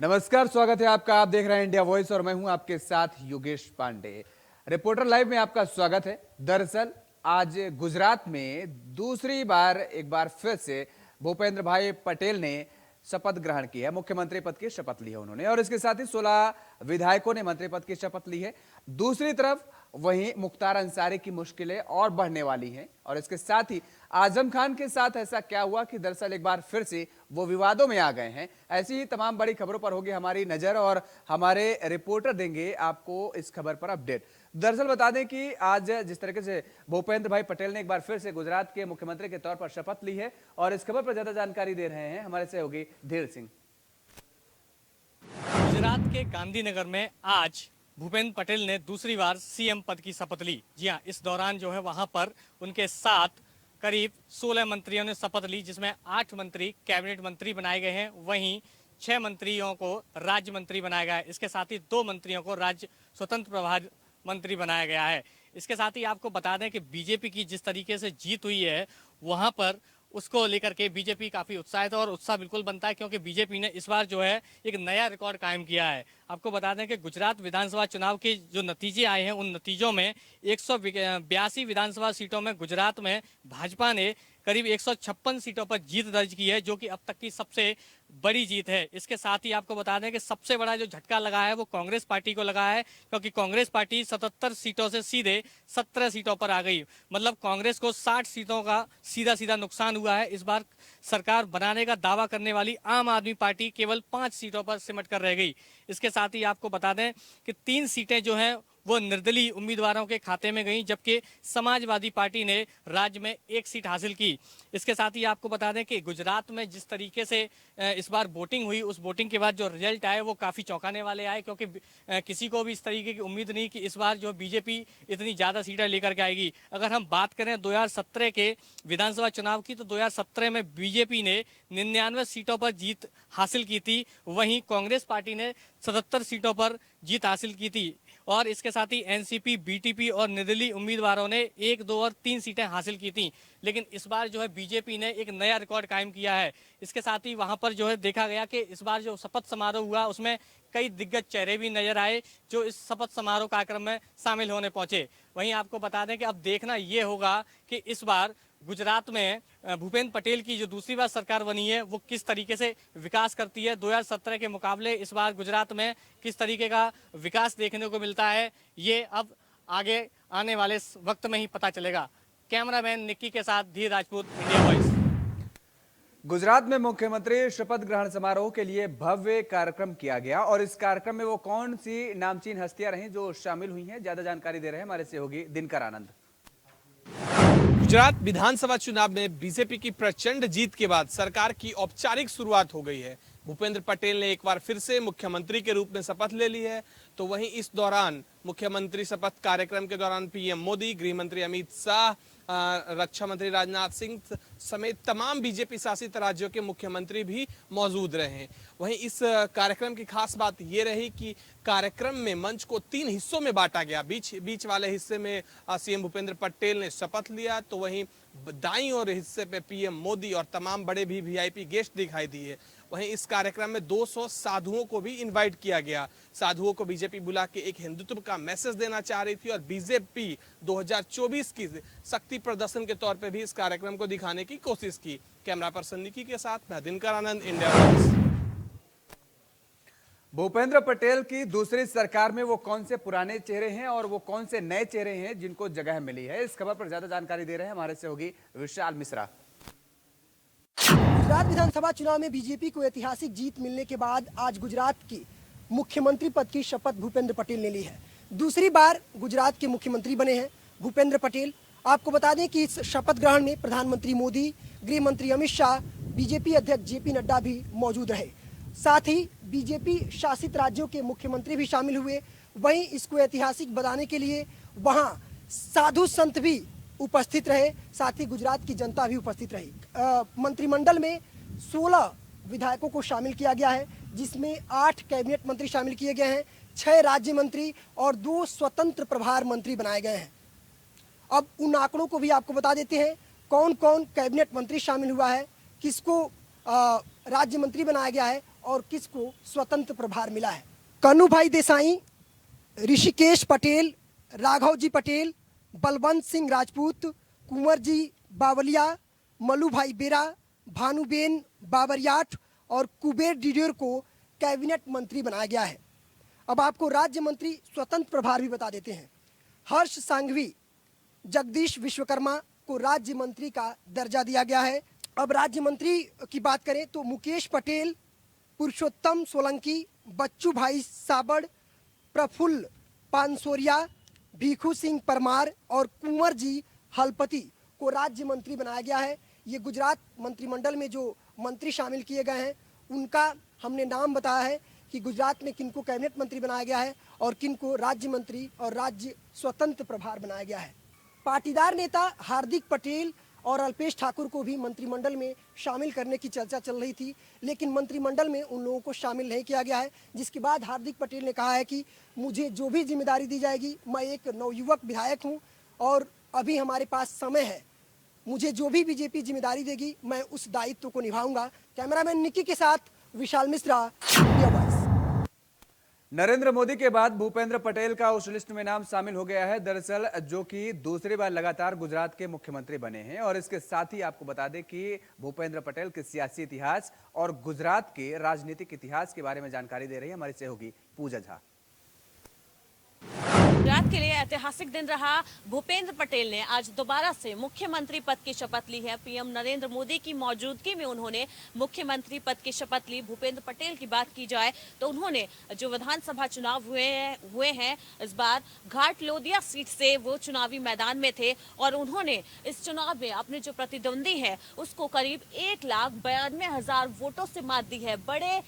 नमस्कार, स्वागत है आपका। आप देख रहे हैं इंडिया वॉइस और मैं हूं आपके साथ योगेश पांडे। रिपोर्टर लाइव में आपका स्वागत है। दरअसल आज गुजरात में दूसरी बार एक बार फिर से भूपेंद्र भाई पटेल ने शपथ ग्रहण की है। मुख्यमंत्री पद की शपथ ली है उन्होंने और इसके साथ ही 16 विधायकों ने मंत्री पद की शपथ ली है। दूसरी तरफ वहीं मुख्तार अंसारी की मुश्किलें और बढ़ने वाली हैं और इसके साथ ही आजम खान के साथ ऐसा क्या हुआ कि दरअसल एक बार फिर से वो विवादों में आ गए हैं। ऐसी ही तमाम बड़ी खबरों पर होगी हमारी नजर और हमारे रिपोर्टर देंगे आपको इस खबर पर अपडेट। दरअसल बता दें कि आज जिस तरीके से भूपेंद्र भाई पटेल ने एक बार फिर से गुजरात के मुख्यमंत्री के तौर पर शपथ ली है और इस खबर पर ज्यादा जानकारी दे रहे हैं हमारे सहयोगी धीर सिंह। गुजरात के गांधीनगर में आज भूपेंद्र पटेल ने दूसरी बार सीएम पद की शपथ ली। जी हां, इस दौरान जो है वहां पर उनके साथ करीब 16 मंत्रियों ने शपथ ली, जिसमें 8 मंत्री कैबिनेट मंत्री बनाए गए हैं। वहीं 6 मंत्रियों को राज्य मंत्री बनाया गया है। इसके साथ ही 2 मंत्रियों को राज्य स्वतंत्र प्रभार मंत्री बनाया गया है। इसके साथ ही आपको बता दें कि बीजेपी की जिस तरीके से जीत हुई है वहां पर उसको लेकर के बीजेपी काफी उत्साहित है और उत्साह बिल्कुल बनता है, क्योंकि बीजेपी ने इस बार जो है एक नया रिकॉर्ड कायम किया है। आपको बता दें कि गुजरात विधानसभा चुनाव के जो नतीजे आए हैं उन नतीजों में 182 विधानसभा सीटों में गुजरात में भाजपा ने करीब 156 सीटों पर जीत दर्ज की है, जो कि अब तक की सबसे बड़ी जीत है। इसके साथ ही आपको बता दें कि सबसे बड़ा जो झटका लगा है वो कांग्रेस पार्टी को लगा है, क्योंकि कांग्रेस पार्टी 77 सीटों से सीधे 17 सीटों पर आ गई। मतलब कांग्रेस को 60 सीटों का सीधा सीधा नुकसान हुआ है। इस बार सरकार बनाने का दावा करने वाली आम आदमी पार्टी केवल 5 सीटों पर सिमट कर रह गई। इसके साथ ही आपको बता दें कि 3 सीटें जो हैं वो निर्दलीय उम्मीदवारों के खाते में गई, जबकि समाजवादी पार्टी ने राज्य में 1 सीट हासिल की। इसके साथ ही आपको बता दें कि गुजरात में जिस तरीके से इस बार वोटिंग हुई, उस वोटिंग के बाद जो रिजल्ट आए वो काफ़ी चौंकाने वाले आए, क्योंकि किसी को भी इस तरीके की उम्मीद नहीं कि इस बार जो बीजेपी इतनी ज़्यादा सीटें लेकर के आएगी। अगर हम बात करें 2017 के विधानसभा चुनाव की, तो 2017 में बीजेपी ने 99 सीटों पर जीत हासिल की थी। वहीं कांग्रेस पार्टी ने 77 सीटों पर जीत हासिल की थी और इसके साथ ही एनसीपी, बीटीपी और निर्दलीय उम्मीदवारों ने 1, 2 और 3 सीटें हासिल की थी। लेकिन इस बार जो है बीजेपी ने एक नया रिकॉर्ड कायम किया है। इसके साथ ही वहां पर जो है देखा गया कि इस बार जो शपथ समारोह हुआ उसमें कई दिग्गज चेहरे भी नजर आए जो इस शपथ समारोह कार्यक्रम में शामिल होने पहुंचे। वहीं आपको बता दें कि अब देखना ये होगा कि इस बार गुजरात में भूपेंद्र पटेल की जो दूसरी बार सरकार बनी है वो किस तरीके से विकास करती है। 2017 के मुकाबले इस बार गुजरात में किस तरीके का विकास देखने को मिलता है, ये अब आगे आने वाले वक्त में ही पता चलेगा। कैमरामैन निक्की के साथ धीर राजपूत, इंडिया वॉइस। गुजरात में मुख्यमंत्री शपथ ग्रहण समारोह के लिए भव्य कार्यक्रम किया गया और इस कार्यक्रम में वो कौन सी नामचीन हस्तियां रहीं जो शामिल हुई हैं, ज्यादा जानकारी दे रहे हैं हमारे सहयोगी दिनकर आनंद। गुजरात विधानसभा चुनाव में बीजेपी की प्रचंड जीत के बाद सरकार की औपचारिक शुरुआत हो गई है। भूपेंद्र पटेल ने एक बार फिर से मुख्यमंत्री के रूप में शपथ ले ली है। तो वहीं इस दौरान मुख्यमंत्री शपथ कार्यक्रम के दौरान पीएम मोदी, गृह मंत्री अमित शाह, रक्षा मंत्री राजनाथ सिंह समेत तमाम बीजेपी शासित राज्यों के मुख्यमंत्री भी मौजूद रहे। वहीं इस कार्यक्रम की खास बात ये रही कि कार्यक्रम में मंच को 3 हिस्सों में बांटा गया। बीच वाले हिस्से में सीएम भूपेंद्र पटेल ने शपथ लिया, तो वहीं दाईं और हिस्से पे पीएम मोदी और तमाम बड़े भी वीआईपी गेस्ट दिखाई दिए। वहीं इस कार्यक्रम में 200 साधुओं को भी इनवाइट किया गया। साधुओं को बीजेपी बुला के एक हिंदुत्व का मैसेज देना चाह रही थी और बीजेपी 2024 की शक्ति प्रदर्शन के तौर पे भी इस कार्यक्रम को दिखाने की कोशिश की। कैमरा पर्सन निकी के साथ मैं दिनकर आनंद, इंडिया वॉइस। भूपेंद्र पटेल की दूसरी सरकार में वो कौन से पुराने चेहरे हैं और वो कौन से नए चेहरे हैं जिनको जगह मिली है, इस खबर पर ज्यादा जानकारी दे रहे हैं हमारे सहयोगी विशाल मिश्रा। गुजरात विधानसभा चुनाव में बीजेपी को ऐतिहासिक जीत मिलने के बाद आज गुजरात की मुख्यमंत्री पद की शपथ भूपेंद्र पटेल ने ली है। दूसरी बार गुजरात के मुख्यमंत्री बने हैं भूपेंद्र पटेल। आपको बता दें कि इस शपथ ग्रहण में प्रधानमंत्री मोदी, गृह मंत्री अमित शाह, बीजेपी अध्यक्ष जेपी नड्डा भी मौजूद रहे। साथ ही बीजेपी शासित राज्यों के मुख्यमंत्री भी शामिल हुए। वहीं इसको ऐतिहासिक बनाने के लिए वहां साधु संत भी उपस्थित रहे, साथ ही गुजरात की जनता भी उपस्थित रही। मंत्रिमंडल में 16 विधायकों को शामिल किया गया है, जिसमें 8 कैबिनेट मंत्री शामिल किए गए हैं, 6 राज्य मंत्री और 2 स्वतंत्र प्रभार मंत्री बनाए गए हैं। अब उन आंकड़ों को भी आपको बता देते हैं, कौन कौन कैबिनेट मंत्री शामिल हुआ है, किसको राज्य मंत्री बनाया गया है और किसको स्वतंत्र प्रभार मिला है। कन्हूभाई देसाई, ऋषिकेश पटेल, राघव जी पटेल, बलवंत सिंह राजपूत, कुंवर जी बावलिया, मल्लूभाई बेरा, भानुबेन बाबरियाट और कुबेर डिडेर को कैबिनेट मंत्री बनाया गया है। अब आपको राज्य मंत्री स्वतंत्र प्रभार भी बता देते हैं। हर्ष सांघवी, जगदीश विश्वकर्मा को राज्य मंत्री का दर्जा दिया गया है। अब राज्य मंत्री की बात करें तो मुकेश पटेल, पुरुषोत्तम सोलंकी, बच्चू भाई साबड़, प्रफुल्ल पानसोरिया, भीखू सिंह परमार और कुंवर जी हलपति को राज्य मंत्री बनाया गया है। ये गुजरात मंत्रिमंडल में जो मंत्री शामिल किए गए हैं उनका हमने नाम बताया है कि गुजरात में किनको कैबिनेट मंत्री बनाया गया है और किनको राज्य मंत्री और राज्य स्वतंत्र प्रभार बनाया गया है। पाटीदार नेता हार्दिक पटेल और अल्पेश ठाकुर को भी मंत्रिमंडल में शामिल करने की चर्चा चल रही थी, लेकिन मंत्रिमंडल में उन लोगों को शामिल नहीं किया गया है, जिसके बाद हार्दिक पटेल ने कहा है कि मुझे जो भी जिम्मेदारी दी जाएगी, मैं एक नवयुवक विधायक हूं और अभी हमारे पास समय है, मुझे जो भी बीजेपी जिम्मेदारी देगी मैं उस दायित्व को निभाऊंगा। कैमरामैन निकी के साथ विशाल मिश्रा, इंडिया वॉइस। नरेंद्र मोदी के बाद भूपेंद्र पटेल का उस लिस्ट में नाम शामिल हो गया है, दरअसल जो कि दूसरी बार लगातार गुजरात के मुख्यमंत्री बने हैं। और इसके साथ ही आपको बता दें कि भूपेंद्र पटेल के सियासी इतिहास और गुजरात के राजनीतिक इतिहास के बारे में जानकारी दे रही है हमारी सहयोगी पूजा झा। गुजरात के लिए ऐतिहासिक दिन रहा। भूपेंद्र पटेल ने आज दोबारा से मुख्यमंत्री पद की शपथ ली है। पीएम नरेंद्र मोदी की मौजूदगी में उन्होंने मुख्यमंत्री पद की शपथ ली। भूपेंद्र पटेल की बात की जाए तो उन्होंने जो विधानसभा चुनाव हुए हैं इस बार घाट लोदिया सीट से वो चुनावी मैदान में थे और उन्होंने इस चुनाव में अपने जो प्रतिद्वंदी है उसको करीब 1,92,000 वोटों से मात दी है। बड़े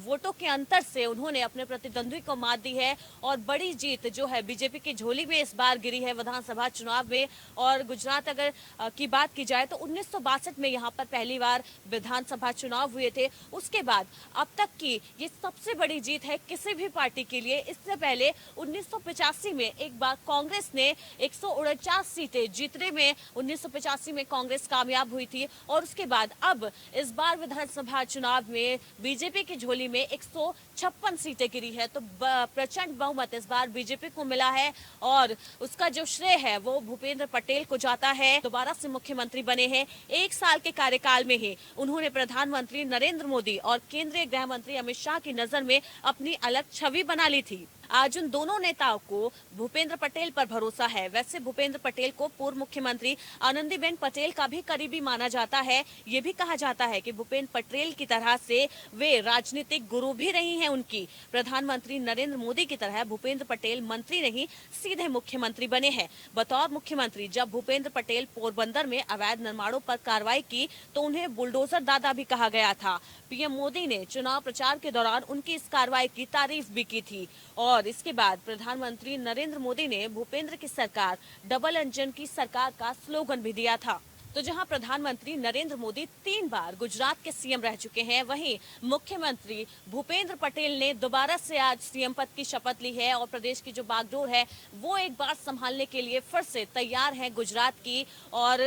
वोटों के अंतर से उन्होंने अपने प्रतिद्वंदी को मात दी है और बड़ी जीत जो है बीजेपी की झोली में इस बार गिरी है विधानसभा चुनाव में। और गुजरात अगर की बात की जाए तो 1962 में यहाँ पर पहली बार विधानसभा चुनाव हुए थे। उसके बाद अब तक की ये सबसे बड़ी जीत है किसी भी पार्टी के लिए। इससे पहले 1985 में एक बार कांग्रेस ने 149 सीटें जीतने में 1985 में कांग्रेस कामयाब हुई थी और उसके बाद अब इस बार विधानसभा चुनाव में बीजेपी की झोली में 156 सीटें गिरी है। तो प्रचंड बहुमत इस बार बीजेपी को मिला है और उसका जो श्रेय है वो भूपेंद्र पटेल को जाता है। दोबारा से मुख्यमंत्री बने हैं। 1 साल के कार्यकाल में ही उन्होंने प्रधानमंत्री नरेंद्र मोदी और केंद्रीय गृह मंत्री अमित शाह की नजर में अपनी अलग छवि बना ली थी। आज उन दोनों नेताओं को भूपेंद्र पटेल पर भरोसा है। वैसे भूपेंद्र पटेल को पूर्व मुख्यमंत्री आनंदीबेन पटेल का भी करीबी माना जाता है। ये भी कहा जाता है कि भूपेंद्र पटेल की तरह से वे राजनीतिक गुरु भी रही हैं उनकी। प्रधानमंत्री नरेंद्र मोदी की तरह भूपेंद्र पटेल मंत्री नहीं सीधे मुख्यमंत्री बने हैं। बतौर मुख्यमंत्री जब भूपेंद्र पटेल पोरबंदर में अवैध निर्माणों पर कार्रवाई की तो उन्हें बुलडोजर दादा भी कहा गया था। पीएम मोदी ने चुनाव प्रचार के दौरान उनकी इस कार्रवाई की तारीफ भी की थी और इसके बाद प्रधानमंत्री नरेंद्र मोदी ने भूपेंद्र की सरकार डबल इंजन की सरकार का स्लोगन भी दिया था। तो जहां प्रधानमंत्री नरेंद्र मोदी 3 बार गुजरात के सीएम रह चुके हैं, वहीं मुख्यमंत्री भूपेंद्र पटेल ने दोबारा से आज सीएम पद की शपथ ली है और प्रदेश की जो बागडोर है वो एक बार संभालने के लिए फिर से तैयार है गुजरात की। और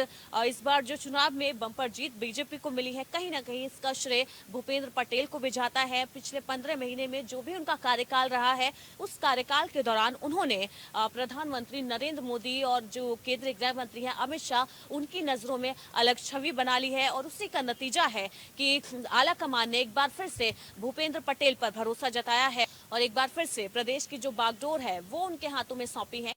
इस बार जो चुनाव में बम्पर जीत बीजेपी को मिली है, कहीं ना कहीं इसका श्रेय भूपेंद्र पटेल को भी जाता है। पिछले 15 महीने में जो भी उनका कार्यकाल रहा है उस कार्यकाल के दौरान उन्होंने प्रधानमंत्री नरेंद्र मोदी और जो केंद्रीय गृह मंत्री है अमित शाह उनकी नजरों में अलग छवि बना ली है और उसी का नतीजा है कि आला कमान ने एक बार फिर से भूपेंद्र पटेल पर भरोसा जताया है और एक बार फिर से प्रदेश की जो बागडोर है वो उनके हाथों में सौंपी है।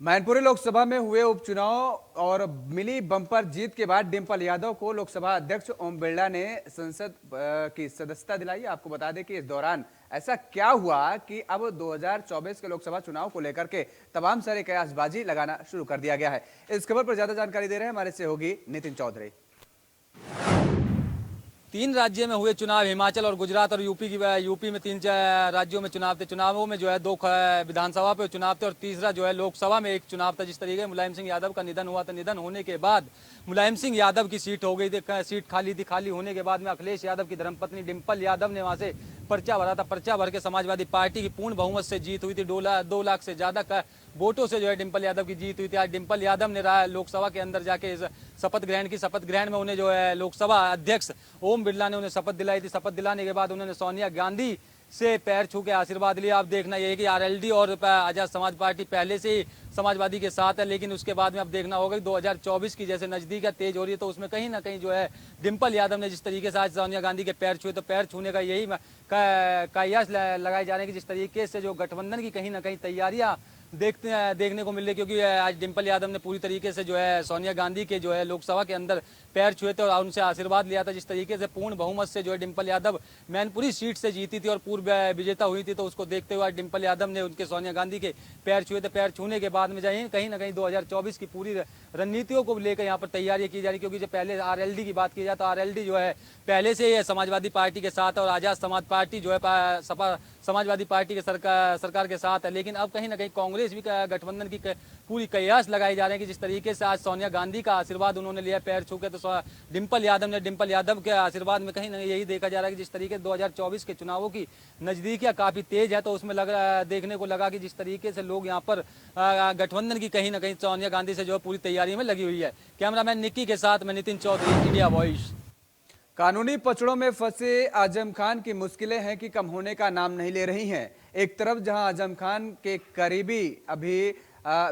मैनपुरी लोकसभा में हुए उपचुनाव और मिली बम्पर जीत के बाद डिंपल यादव को लोकसभा अध्यक्ष ओम बिरला ने संसद की सदस्यता दिलाई। आपको बता दें कि इस दौरान ऐसा क्या हुआ कि अब 2024 के लोकसभा चुनाव को लेकर के तमाम सारे कयासबाजी लगाना शुरू कर दिया गया है। इस खबर पर ज्यादा जानकारी दे रहे हैं हमारे सहयोगी नितिन चौधरी। 3 राज्यों में हुए चुनाव, हिमाचल और गुजरात और यूपी में 3 राज्यों में चुनाव थे। चुनावों में जो है 2 विधानसभा पे चुनाव थे और तीसरा जो है लोकसभा में एक चुनाव था। जिस तरीके मुलायम सिंह यादव का निधन हुआ था, निधन होने के बाद मुलायम सिंह यादव की सीट हो गई थी, सीट खाली थी। खाली होने के बाद में अखिलेश यादव की धर्मपत्नी डिंपल यादव ने वहां से पर्चा भरा था। पर्चा भर के समाजवादी पार्टी की पूर्ण बहुमत से जीत हुई थी। 2 लाख से ज्यादा वोटों से जो है डिंपल यादव की जीत हुई थी। आज डिंपल यादव ने लोकसभा के अंदर जाके शपथ ग्रहण की। शपथ ग्रहण में उन्हें जो है लोकसभा अध्यक्ष ओम बिरला ने उन्हें शपथ दिलाई थी। शपथ दिलाने के बाद उन्होंने सोनिया गांधी से पैर छू के आशीर्वाद लिया। अब देखना यह है कि आरएलडी और आजाद समाज पार्टी पहले से ही समाजवादी के साथ है, लेकिन उसके बाद में अब देखना होगा कि 2024 की जैसे नजदीक तेज हो रही है, तो उसमें कहीं ना कहीं जो है डिम्पल यादव ने जिस तरीके से आज सोनिया गांधी के पैर छुए, तो पैर छूने का यही कयास लगाए जाने की जिस तरीके से जो गठबंधन की कहीं ना कहीं तैयारियां देखने को मिल रही, क्योंकि आज डिम्पल यादव ने पूरी तरीके से जो है सोनिया गांधी के जो है लोकसभा के अंदर पैर छुए थे और उनसे आशीर्वाद लिया था। जिस तरीके से पूर्ण बहुमत से जो है डिम्पल यादव मैनपुरी सीट से जीती थी और पूर्व विजेता हुई थी, तो उसको देखते हुए आज डिम्पल यादव ने उनके सोनिया गांधी के पैर छुए थे। पैर छूने के बाद में जाइए कहीं ना कहीं 2024 की पूरी रणनीतियों को लेकर यहाँ पर तैयारी की जा रही, क्योंकि जब पहले आरएलडी की बात की जाए तो आरएलडी जो है पहले से ही समाजवादी पार्टी के साथ और आजाद समाज पार्टी जो है सपा समाजवादी पार्टी के सरकार के साथ है। लेकिन अब कहीं ना कहीं कांग्रेस भी गठबंधन की पूरी कयास लगाई जा रहे हैं कि जिस तरीके से आज सोनिया गांधी का आशीर्वाद उन्होंने लिया पैर छू के, तो डिम्पल यादव के आशीर्वाद में कहीं ना यही देखा जा रहा है कि जिस तरीके से 2024 के चुनावों की नजदीकियां काफी तेज है, तो उसमें देखने को लगा कि जिस तरीके से लोग यहाँ पर गठबंधन की कहीं ना कहीं सोनिया गांधी से जो है पूरी तैयारी में लगी हुई है। कैमरामैन निक्की के साथ मैं नितिन चौधरी, इंडिया वॉइस। कानूनी पचड़ों में फंसे आजम खान की मुश्किलें हैं कि कम होने का नाम नहीं ले रही हैं। एक तरफ जहां आजम खान के करीबी अभी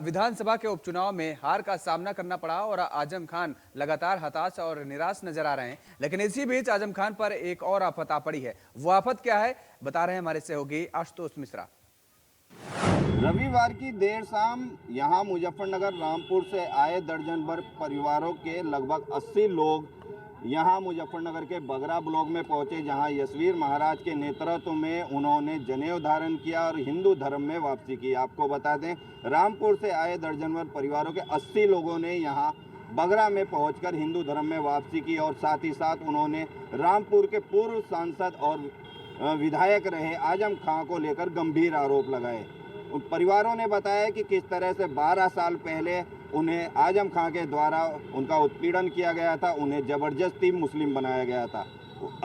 विधानसभा के उपचुनाव में हार का सामना करना पड़ा और आजम खान लगातार हताश और निराश नजर आ रहे हैं, लेकिन इसी बीच आजम खान पर एक और आफत आ पड़ी है। वो आफत क्या है बता रहे हैं हमारे सहयोगी आशुतोष मिश्रा। रविवार की देर शाम यहां मुजफ्फरनगर रामपुर से आए दर्जन भर परिवारों के लगभग 80 लोग यहां मुजफ्फरनगर के बगरा ब्लॉक में पहुंचे, जहां यशवीर महाराज के नेतृत्व में उन्होंने जनेऊ धारण किया और हिंदू धर्म में वापसी की। आपको बता दें, रामपुर से आए दर्जन भर परिवारों के 80 लोगों ने यहां बगरा में पहुंचकर हिंदू धर्म में वापसी की और साथ ही साथ उन्होंने रामपुर के पूर्व सांसद और विधायक रहे आजम खां को लेकर गंभीर आरोप लगाए। उन परिवारों ने बताया कि किस तरह से 12 साल पहले उन्हें आजम खां के द्वारा उनका उत्पीड़न किया गया था, उन्हें ज़बरदस्ती मुस्लिम बनाया गया था।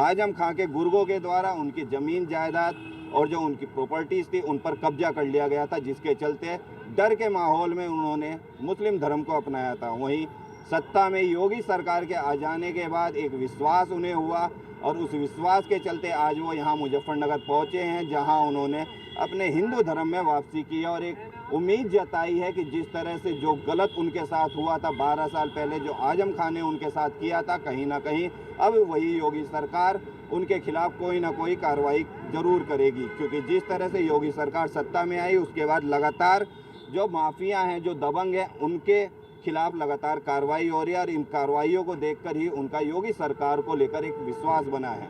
आजम खां के गुर्गों के द्वारा उनकी ज़मीन जायदाद और जो उनकी प्रॉपर्टीज़ थी उन पर कब्जा कर लिया गया था, जिसके चलते डर के माहौल में उन्होंने मुस्लिम धर्म को अपनाया था। वहीं सत्ता में योगी सरकार के आ जाने के बाद एक विश्वास उन्हें हुआ और उस विश्वास के चलते आज वो यहाँ मुजफ्फरनगर पहुँचे हैं, जहाँ उन्होंने अपने हिंदू धर्म में वापसी की और एक उम्मीद जताई है कि जिस तरह से जो गलत उनके साथ हुआ था 12 साल पहले, जो आजम खान ने उनके साथ किया था, कहीं ना कहीं अब वही योगी सरकार उनके खिलाफ कोई ना कोई कार्रवाई जरूर करेगी। क्योंकि जिस तरह से योगी सरकार सत्ता में आई उसके बाद लगातार जो माफिया हैं, जो दबंग हैं, उनके खिलाफ लगातार कार्रवाई हो रही है और इन कार्रवाइयों को देखकर ही उनका योगी सरकार को लेकर एक विश्वास बना है।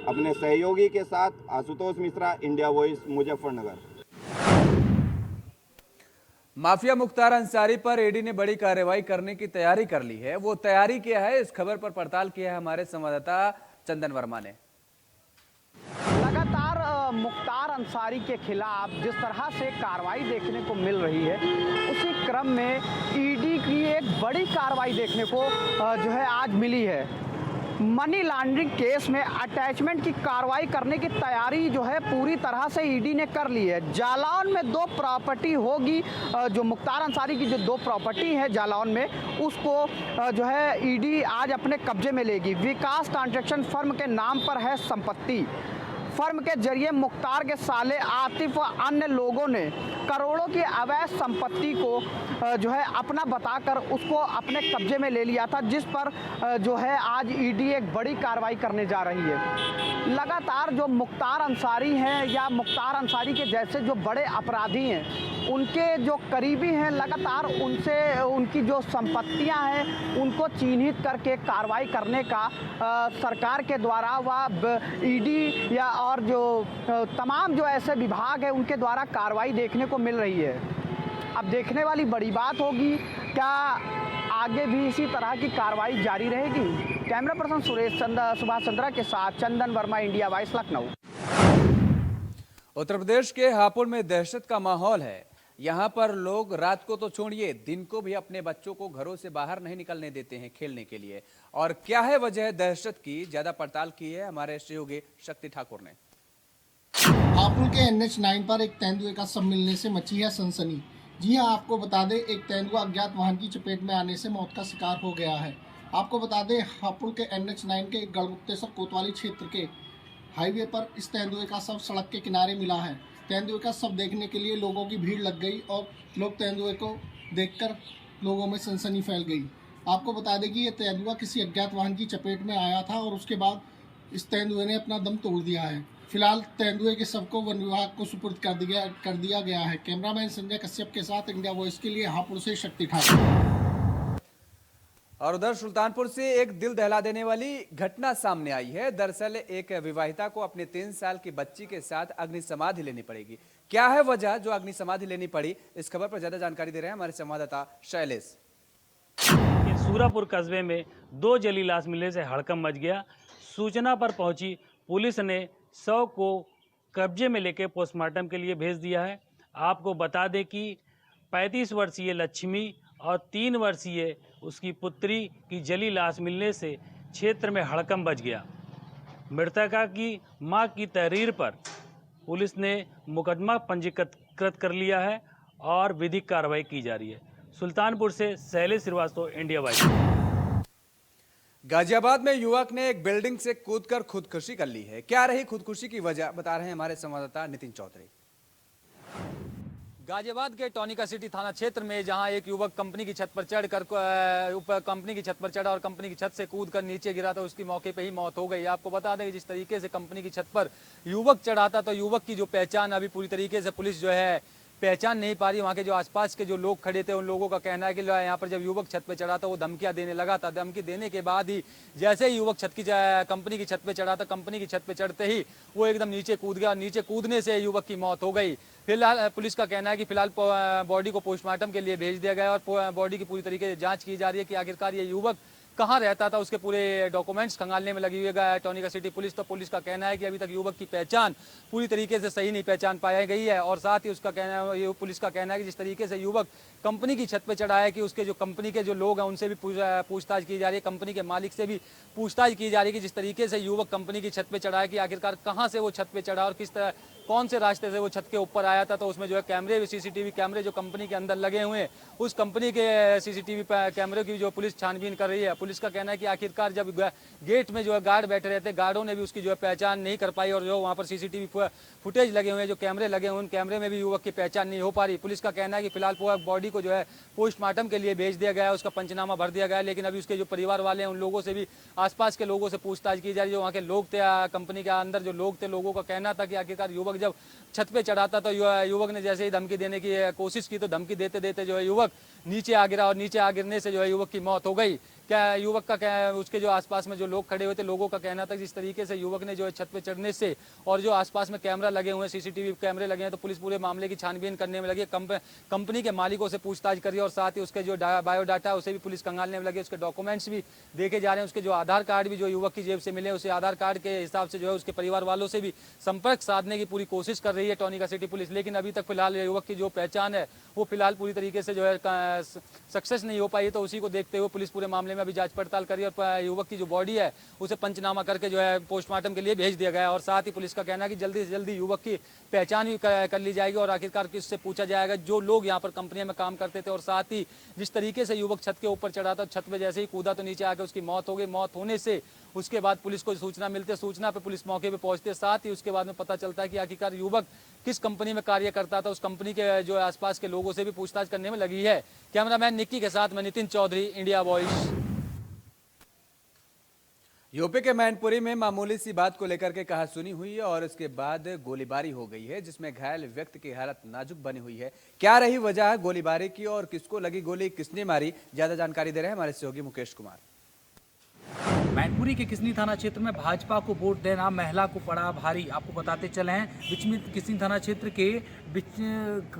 अपने सहयोगी के साथ Ashutosh Mishra, India voice, Muzaffarnagar. Mafia Mukhtar Ansari पर ईडी ने बड़ी कार्रवाई करने की तैयारी कर ली है। वो तैयारी क्या है, इस खबर पर पड़ताल किया है हमारे संवाददाता चंदन वर्मा ने। लगातार मुख्तार अंसारी के खिलाफ जिस तरह से कार्रवाई देखने को मिल रही है, उसी क्रम में ईडी की एक बड़ी कार्रवाई देखने को जो है आज मिली है। मनी लॉन्ड्रिंग केस में अटैचमेंट की कार्रवाई करने की तैयारी जो है पूरी तरह से ईडी ने कर ली है। जालौन में 2 प्रॉपर्टी होगी, जो मुख्तार अंसारी की जो 2 प्रॉपर्टी है जालौन में, उसको जो है ईडी आज अपने कब्जे में लेगी। विकास कंस्ट्रक्शन फर्म के नाम पर है संपत्ति। फर्म के जरिए मुख्तार के साले आतिफ व अन्य लोगों ने करोड़ों की अवैध संपत्ति को जो है अपना बताकर उसको अपने कब्जे में ले लिया था, जिस पर जो है आज ईडी एक बड़ी कार्रवाई करने जा रही है। लगातार जो मुख्तार अंसारी हैं या मुख्तार अंसारी के जैसे जो बड़े अपराधी हैं, उनके जो करीबी हैं, लगातार उनसे उनकी जो संपत्तियां हैं उनको चिन्हित करके कार्रवाई करने का सरकार के द्वारा व ईडी या और जो तमाम जो ऐसे विभाग है उनके द्वारा कार्रवाई देखने को मिल रही है। अब देखने वाली बड़ी बात होगी, क्या आगे भी इसी तरह की कार्रवाई जारी रहेगी। कैमरा पर्सन सुभाष चंद्रा के साथ चंदन वर्मा, इंडिया वॉइस, लखनऊ। उत्तर प्रदेश के हापुड़ में दहशत का माहौल है। यहाँ पर लोग रात को तो छोड़िए, दिन को भी अपने बच्चों को घरों से बाहर नहीं निकलने देते हैं खेलने के लिए। और क्या है वजह दहशत की, ज्यादा पड़ताल की है हमारे सहयोगी शक्ति ठाकुर ने। हापुड़ के NH9 पर एक तेंदुए का शव मिलने से मची है सनसनी। जी हां, आपको बता दें एक तेंदुआ अज्ञात वाहन की चपेट में आने से मौत का शिकार हो गया है। आपको बता दें हापुड़ के NH9 के गढ़मुक्तेश्वर कोतवाली क्षेत्र के हाईवे पर इस तेंदुए का शव सड़क के किनारे मिला है। तेंदुए का शव देखने के लिए लोगों की भीड़ लग गई और लोग तेंदुए को देखकर लोगों में सनसनी फैल गई। आपको बता दें कि ये तेंदुआ किसी अज्ञात वाहन की चपेट में आया था और उसके बाद इस तेंदुए ने अपना दम तोड़ दिया है। फिलहाल तेंदुए के शव को वन विभाग को सुपुर्द कर दिया गया है। कैमरामैन संजय कश्यप के साथ इंडिया वॉइस के लिए हापुड़ से शक्ति ठाकुर। और उधर सुल्तानपुर से एक दिल दहला देने वाली घटना सामने आई है। दरअसल एक विवाहिता को अपने 3 साल की बच्ची के साथ अग्नि समाधि लेनी पड़ेगी। क्या है वजह जो अग्नि समाधि लेनी पड़ी, इस खबर पर ज्यादा जानकारी दे रहे हैं हमारे संवाददाता शैलेश। सूरापुर कस्बे में 2 जली लाश मिलने से हड़कंप मच गया। सूचना पर पहुंची पुलिस ने शव को कब्जे में लेकर पोस्टमार्टम के लिए भेज दिया है। आपको बता दें कि 35 वर्षीय लक्ष्मी और 3 वर्षीय उसकी पुत्री की जली लाश मिलने से क्षेत्र में हड़कंप मच गया। मृतका की मां की तहरीर पर पुलिस ने मुकदमा पंजीकृत कर लिया है और विधिक कार्रवाई की जा रही है। सुल्तानपुर से शैलेश श्रीवास्तव, इंडिया वाइज। गाजियाबाद में युवक ने एक बिल्डिंग से कूदकर खुदकुशी कर ली है। क्या रही खुदकुशी की वजह, बता रहे हैं हमारे संवाददाता नितिन चौधरी। गाजियाबाद के टॉनिका सिटी थाना क्षेत्र में जहां एक युवक कंपनी की छत पर चढ़कर कंपनी की छत पर चढ़ा और कंपनी की छत से कूदकर नीचे गिरा तो उसकी मौके पे ही मौत हो गई। आपको बता दें कि जिस तरीके से कंपनी की छत पर युवक चढ़ा था तो युवक की जो पहचान अभी पूरी तरीके से पुलिस जो है पहचान नहीं पा रही। वहाँ के जो आसपास के जो लोग खड़े थे उन लोगों का कहना है कि यहाँ पर जब युवक छत पे चढ़ा था वो धमकियां देने लगा था। धमकी देने के बाद ही जैसे ही युवक कंपनी की छत पे चढ़ा था, कंपनी की छत पे चढ़ते ही वो एकदम नीचे कूद गया। नीचे कूदने से युवक की मौत हो गई। फिलहाल पुलिस का कहना है कि फिलहाल बॉडी को पोस्टमार्टम के लिए भेज दिया गया और बॉडी की पूरी तरीके से जाँच की जा रही है कि आखिरकार ये युवक कहाँ रहता था। उसके पूरे डॉक्यूमेंट्स खंगालने में लगी हुई है टॉनिका सिटी पुलिस। तो पुलिस का कहना है कि अभी तक युवक की पहचान पूरी तरीके से सही नहीं पहचान पाई गई है। और साथ ही उसका कहना है, पुलिस का कहना है कि जिस तरीके से युवक कंपनी की छत पे चढ़ा है कि उसके जो कंपनी के जो लोग हैं उनसे भी पूछताछ की जा रही है, कंपनी के मालिक से भी पूछताछ की जा रही है कि जिस तरीके से युवक कंपनी की छत पे चढ़ा है कि आखिरकार कहाँ से वो छत पे चढ़ा और किस तरह कौन से रास्ते से वो छत के ऊपर आया था। तो उसमें जो है कैमरे, सीसीटीवी कैमरे जो कंपनी के अंदर लगे हुए हैं उस कंपनी के सीसीटीवी कैमरे की जो पुलिस छानबीन कर रही है। पुलिस का कहना है कि आखिरकार जब गेट में जो है गार्ड बैठे रहते, गार्डों ने भी उसकी जो है पहचान नहीं कर पाई और जो वहाँ पर सीसीटीवी फुटेज लगे हुए हैं, जो कैमरे लगे हुए हैं, उन कैमरे में भी युवक की पहचान नहीं हो पा रही। पुलिस का कहना है कि फिलहाल बॉडी को जो है पोस्टमार्टम के लिए भेज दिया गया है, उसका पंचनामा भर दिया गया है। लेकिन अभी उसके जो परिवार वाले हैं उन लोगों से भी, आसपास के लोगों से पूछताछ की जा रही है। जो वहाँ के लोग थे, कंपनी के अंदर जो लोग थे, लोगों का कहना था कि आखिरकार युवक जब छत पे चढ़ा था तो युवक ने जैसे ही धमकी देने की कोशिश की तो धमकी देते देते जो है युवक नीचे आ गिरा और नीचे आ गिरने से जो है युवक की मौत हो गई। क्या युवक का क्या, उसके जो आसपास में जो लोग खड़े हुए थे लोगों का कहना था जिस तरीके से युवक ने जो है छत पे चढ़ने से और जो आसपास में कैमरा लगे हुए हैं, सीसीटीवी कैमरे लगे हैं, तो पुलिस पूरे मामले की छानबीन करने में लगी है। कंपनी के मालिकों से पूछताछ कर रही है और साथ ही उसके जो बायोडाटा है उसे भी पुलिस खंगालने में लगी। उसके डॉक्यूमेंट्स भी देखे जा रहे हैं। उसके जो आधार कार्ड भी जो युवक की जेब से मिले, उसे आधार कार्ड के हिसाब से जो है उसके परिवार वालों से भी संपर्क साधने की पूरी कोशिश कर रही है टॉनिका सिटी पुलिस। लेकिन अभी तक फिलहाल युवक की जो पहचान है वो फिलहाल पूरी तरीके से जो है सक्सेस नहीं हो पाई। तो उसी को देखते हुए पुलिस पूरे मामले में अभी जांच पड़ताल कर रही है और युवक की जो बॉडी है उसे पंचनामा करके जो है पोस्टमार्टम के लिए भेज दिया गया है। और साथ ही पुलिस का कहना है कि जल्दी से जल्दी युवक की पहचान भी कर ली जाएगी और आखिरकार किससे पूछा जाएगा जो लोग यहाँ पर कंपनी में काम करते थे। और साथ ही जिस तरीके से युवक छत के ऊपर चढ़ा था, छत पे जैसे ही कूदा तो नीचे आकर उसकी मौत हो गई। मौत होने से उसके बाद पुलिस को सूचना मिलती है, सूचना पे पुलिस मौके पे पहुंचती है। साथ ही उसके बाद में पता चलता है कि आखिरकार युवक किस कंपनी में कार्य करता था। उस कंपनी के जो आसपास के लोगों से भी पूछताछ करने में लगी है। कैमरामैन निक्की के साथ मैं Nitin Chaudhary, India Voice. UP के मैनपुरी में मामूली सी बात को लेकर के कहा सुनी हुई है और उसके बाद गोलीबारी हो गई है जिसमें घायल व्यक्ति की हालत नाजुक बनी हुई है। क्या रही वजह गोलीबारी की और किसको लगी गोली, किसने मारी, ज्यादा जानकारी दे रहे हैं हमारे सहयोगी मुकेश कुमार। मैनपुरी के किसनी थाना क्षेत्र में भाजपा को वोट देना महिला को पड़ा भारी। आपको बताते चले हैं किसनी थाना क्षेत्र के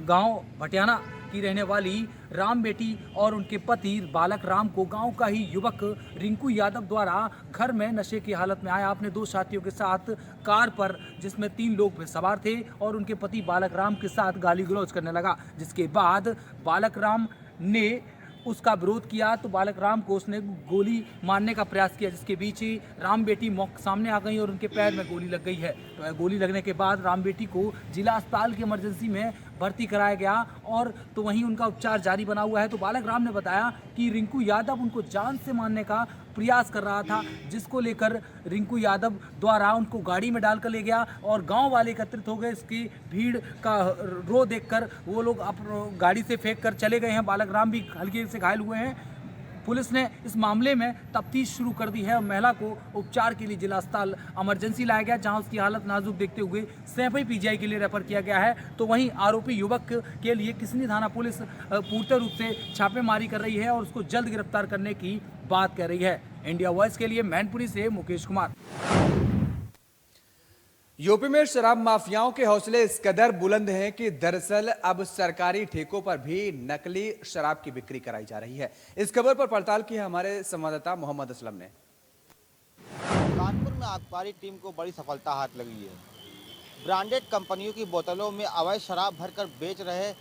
गांव भटियाना की रहने वाली राम बेटी और उनके पति बालक राम को गांव का ही युवक रिंकू यादव द्वारा घर में नशे की हालत में आया अपने 2 साथियों के साथ कार पर, जिसमें 3 लोग सवार थे और उनके पति बालक राम के साथ गाली गलौज करने लगा। जिसके बाद बालक राम ने उसका विरोध किया तो बालक राम को उसने गोली मारने का प्रयास किया, जिसके बीच ही राम बेटी सामने आ गई और उनके पैर में गोली लग गई है। तो गोली लगने के बाद राम बेटी को जिला अस्पताल की इमरजेंसी में भर्ती कराया गया और तो वहीं उनका उपचार जारी बना हुआ है। तो बालक राम ने बताया कि रिंकू यादव उनको जान से मारने का प्रयास कर रहा था, जिसको लेकर रिंकू यादव द्वारा उनको गाड़ी में डालकर ले गया और गांव वाले एकत्रित हो गए। इसकी भीड़ का रो देखकर वो लोग गाड़ी से फेंक कर चले गए हैं। बालक राम भी हल्के से घायल हुए हैं। पुलिस ने इस मामले में तफ्तीश शुरू कर दी है और महिला को उपचार के लिए जिला अस्पताल इमरजेंसी लाया गया, जहां उसकी हालत नाजुक देखते हुए सैफई पीजीआई के लिए रेफर किया गया है। तो वहीं आरोपी युवक के लिए किसनी थाना पुलिस पूर्ण रूप से छापेमारी कर रही है और उसको जल्द गिरफ्तार करने की बात कह रही है। इंडिया वॉइस के लिए मैनपुरी से मुकेश कुमार। यूपी में शराब माफियाओं के हौसले इस कदर बुलंद हैं कि दरअसल अब सरकारी ठेकों पर भी नकली शराब की बिक्री कराई जा रही है। इस खबर पर पड़ताल की है हमारे संवाददाता मोहम्मद असलम ने। कानपुर में आबकारी टीम को बड़ी सफलता हाथ लगी है। ब्रांडेड कंपनियों की बोतलों में अवैध शराब भरकर बेच रहे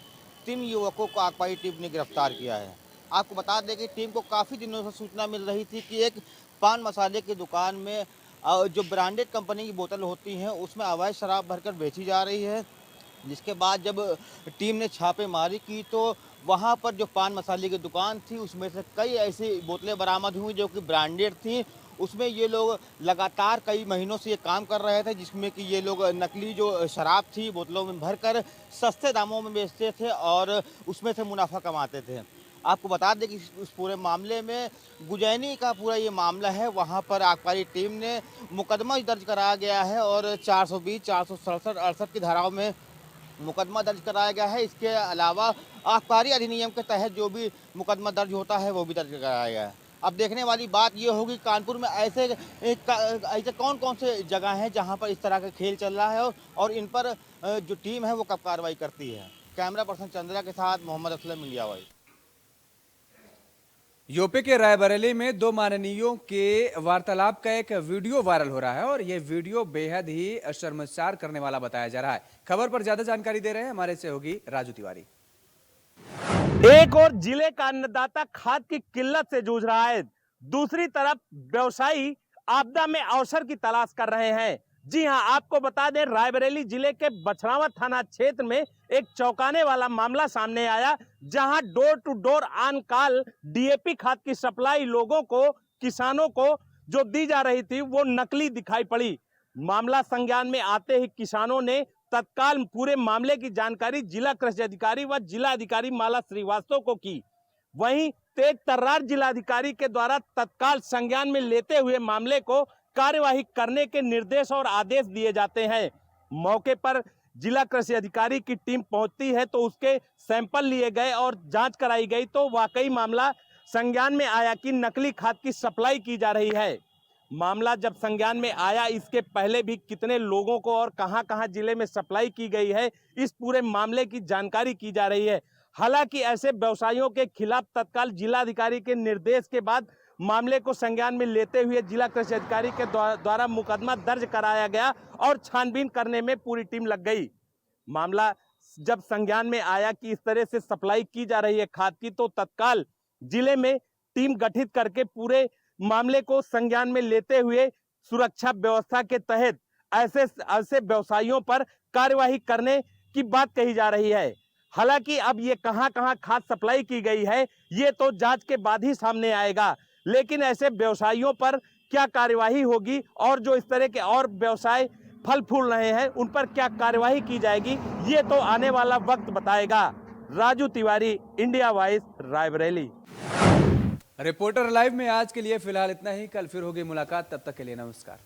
3 युवकों को आबकारी टीम ने गिरफ्तार किया है। आपको बता दें कि टीम को काफ़ी दिनों से सूचना मिल रही थी कि एक पान मसाले की दुकान में जो ब्रांडेड कंपनी की बोतल होती हैं उसमें अवैध शराब भरकर बेची जा रही है। जिसके बाद जब टीम ने छापेमारी की तो वहां पर जो पान मसाले की दुकान थी उसमें से कई ऐसी बोतलें बरामद हुई जो कि ब्रांडेड थी। उसमें ये लोग लगातार कई महीनों से ये काम कर रहे थे, जिसमें कि ये लोग नकली जो शराब थी बोतलों में भरकर सस्ते दामों में बेचते थे और उसमें से मुनाफा कमाते थे। आपको बता दें कि इस पूरे मामले में गुजैनी का पूरा ये मामला है, वहाँ पर आबकारी टीम ने मुकदमा दर्ज कराया गया है और 420, 467, 68 की धाराओं में मुकदमा दर्ज कराया गया है। इसके अलावा आबकारी अधिनियम के तहत जो भी मुकदमा दर्ज होता है वो भी दर्ज कराया गया है। अब देखने वाली बात ये होगी कानपुर में ऐसे कौन कौन से जगह हैं जहाँ पर इस तरह का खेल चल रहा है और इन पर जो टीम है वो कब कार्रवाई करती है। कैमरा पर्सन चंद्रा के साथ Mohammad Aslam, India Voice. UP के रायबरेली में 2 माननीयों के वार्तालाप का एक वीडियो वायरल हो रहा है और यह वीडियो बेहद ही शर्मसार करने वाला बताया जा रहा है। खबर पर ज्यादा जानकारी दे रहे हैं हमारे सहयोगी राजू तिवारी। एक और जिले का अन्नदाता खाद की किल्लत से जूझ रहा है, दूसरी तरफ व्यवसायी आपदा में अवसर की तलाश कर रहे हैं। जी हां, आपको बता दें रायबरेली जिले के बछरावा थाना क्षेत्र में एक चौंकाने वाला मामला सामने आया, जहां door to door on call DAP खाद की सप्लाई लोगों को, किसानों को जो दी जा रही थी वो नकली दिखाई पड़ी। मामला संज्ञान में आते ही किसानों ने तत्काल पूरे मामले की जानकारी जिला कृषि अधिकारी व जिला अधिकारी माला श्रीवास्तव को की। वहीं तेज तर्रार जिलाधिकारी के द्वारा तत्काल संज्ञान में लेते हुए मामले को कार्यवाही करने के निर्देश और आदेश दिए जाते हैं। मौके पर जिला कृषि अधिकारी की टीम पहुंचती है तो उसके सैंपल लिए गए और जांच कराई गई तो वाकई मामला संज्ञान में आया कि नकली खाद की सप्लाई की जा रही है। मामला जब संज्ञान में आया, इसके पहले भी कितने लोगों को और कहां-कहां जिले में सप्लाई की गई है, इस पूरे मामले की जानकारी की जा रही है। हालांकि ऐसे व्यवसायियों के खिलाफ तत्काल जिलाधिकारी के निर्देश के बाद मामले को संज्ञान में लेते हुए जिला कृषि अधिकारी के द्वारा मुकदमा दर्ज कराया गया और छानबीन करने में पूरी टीम लग गई। मामला जब संज्ञान में आया कि इस तरह से सप्लाई की जा रही है खाद की, तो तत्काल जिले में टीम गठित करके पूरे मामले को संज्ञान में लेते हुए सुरक्षा व्यवस्था के तहत ऐसे व्यवसायियों पर कार्यवाही करने की बात कही जा रही है। हालांकि अब ये कहां-कहां खाद सप्लाई की गई है ये तो जांच के बाद ही सामने आएगा, लेकिन ऐसे व्यवसायियों पर क्या कार्यवाही होगी और जो इस तरह के और व्यवसाय फल फूल रहे हैं उन पर क्या कार्यवाही की जाएगी, ये तो आने वाला वक्त बताएगा। Raju Tiwari, India voice, Raebareli. Reporter live में आज के लिए फिलहाल इतना ही। कल फिर होगी मुलाकात, तब तक के लिए नमस्कार।